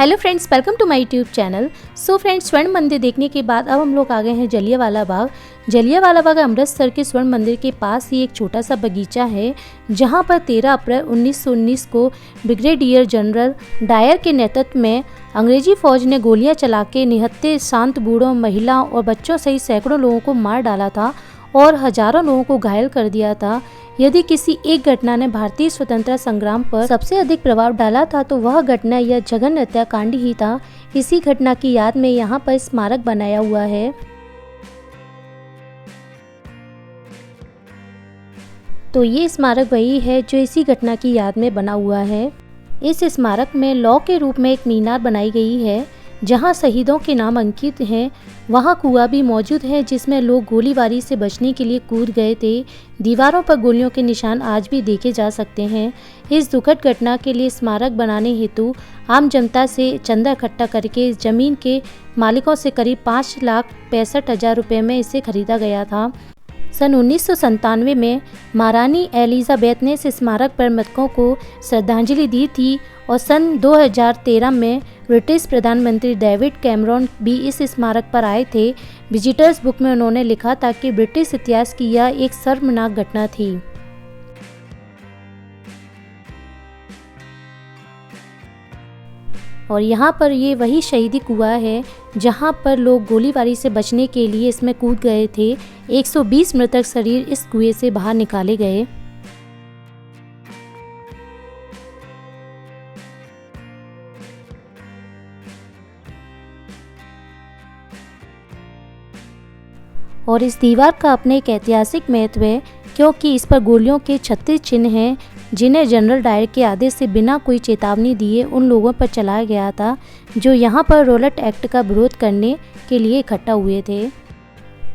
Hello friends, welcome to my YouTube channel. So friends, Swarn Mandir देखने के बाद अब हम लोग आ गए हैं जलियांवाला बाग। जलियांवाला बाग अमृतसर के स्वर्ण मंदिर के पास ही एक छोटा सा बगीचा है, जहां पर 13 अप्रैल 1919 को ब्रिगेडियर जनरल डायर के नेतृत्व में अंग्रेजी फौज ने गोलियां चला के निहत्थे शांत बूढ़ों, महिलाओं और बच्चों सहित सैकड़ों लोगों को मार डाला था और हजारों लोगों को घायल कर दिया था। यदि किसी एक घटना ने भारतीय स्वतंत्रता संग्राम पर सबसे अधिक प्रभाव डाला था तो वह घटना यह जघन्य हत्याकांड ही था। इसी घटना की याद में यहाँ पर स्मारक बनाया हुआ है। तो ये स्मारक वही है जो इसी घटना की याद में बना हुआ है। इस स्मारक में लौ के रूप में एक मीनार बनाई गई है, जहां शहीदों के नाम अंकित हैं। वहां कुआं भी मौजूद है जिसमें लोग गोलीबारी से बचने के लिए कूद गए थे। दीवारों पर गोलियों के निशान आज भी देखे जा सकते हैं। इस दुखद घटना के लिए स्मारक बनाने हेतु आम जनता से चंदा इकट्ठा करके इस जमीन के मालिकों से करीब 5,65,000 रुपये में इसे खरीदा गया था। सन 1997 में महारानी एलिजाबेथ ने इस स्मारक पर मृतकों को श्रद्धांजलि दी थी और सन 2013 में ब्रिटिश प्रधानमंत्री डेविड कैमरॉन भी इस स्मारक पर आए थे। विजिटर्स बुक में उन्होंने लिखा था कि ब्रिटिश इतिहास की यह एक शर्मनाक घटना थी। और यहाँ पर ये वही शहीदी कुआं है जहाँ पर लोग गोलीबारी से बचने के लिए इसमें कूद गए थे। 120 मृतक शरीर इस कुएं से बाहर निकाले गए। और इस दीवार का अपने एक ऐतिहासिक महत्व है, क्योंकि इस पर गोलियों के 36 चिन्ह हैं, जिन्हें जनरल डायर के आदेश से बिना कोई चेतावनी दिए उन लोगों पर चलाया गया था जो यहाँ पर रोलट एक्ट का विरोध करने के लिए इकट्ठा हुए थे।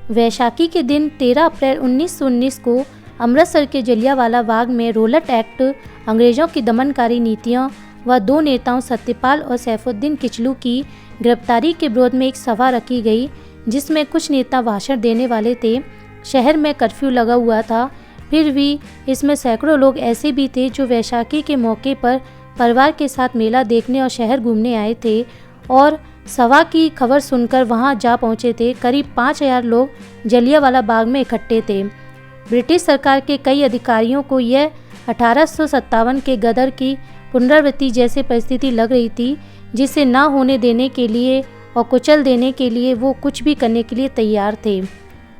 वैशाखी के दिन 13 अप्रैल 1919 को अमृतसर के जलियांवाला बाग में रोलट एक्ट, अंग्रेजों की दमनकारी नीतियों व दो नेताओं सत्यपाल और सैफुद्दीन किचलू की गिरफ्तारी के विरोध में एक सभा रखी गई, जिसमें कुछ नेता भाषण देने वाले थे। शहर में कर्फ्यू लगा हुआ था, फिर भी इसमें सैकड़ों लोग ऐसे भी थे जो वैशाखी के मौके पर परिवार के साथ मेला देखने और शहर घूमने आए थे और सभा की खबर सुनकर वहां जा पहुंचे थे। करीब 5,000 लोग जलियांवाला बाग में इकट्ठे थे। ब्रिटिश सरकार के कई अधिकारियों को यह 1857 के गदर की पुनरावृत्ति जैसी परिस्थिति लग रही थी, जिसे ना होने देने के लिए और कुचल देने के लिए वो कुछ भी करने के लिए तैयार थे।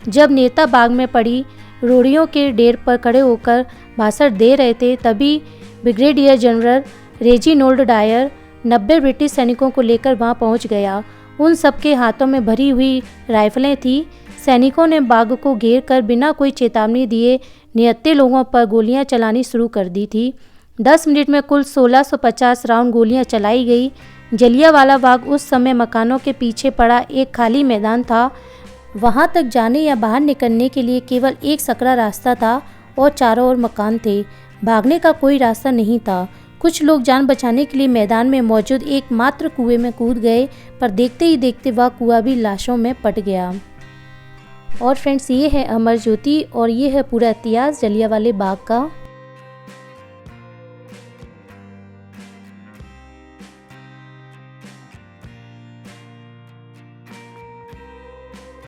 जब नेता बाग में पड़ी रोड़ियों के ढेर पर खड़े होकर भाषण दे रहे थे, तभी ब्रिगेडियर जनरल रेजिनोल्ड डायर 90 ब्रिटिश सैनिकों को लेकर वहां पहुंच गया। उन सबके हाथों में भरी हुई राइफलें थी। सैनिकों ने बाग को घेर कर बिना कोई चेतावनी दिए निहत्थे लोगों पर गोलियां चलानी शुरू कर दी थी। 10 मिनट में कुल 1650 राउंड गोलियां चलाई गई। जलियांवाला बाग उस समय मकानों के पीछे पड़ा एक खाली मैदान था। वहां तक जाने या बाहर निकलने के लिए केवल एक सकरा रास्ता था और चारों ओर मकान थे। भागने का कोई रास्ता नहीं था। कुछ लोग जान बचाने के लिए मैदान में मौजूद एकमात्र कुएं में कूद गए, पर देखते ही देखते वह कुआं भी लाशों में पट गया। और फ्रेंड्स, ये है अमर ज्योति और ये है पूरा इतिहास जलियांवाले बाग का।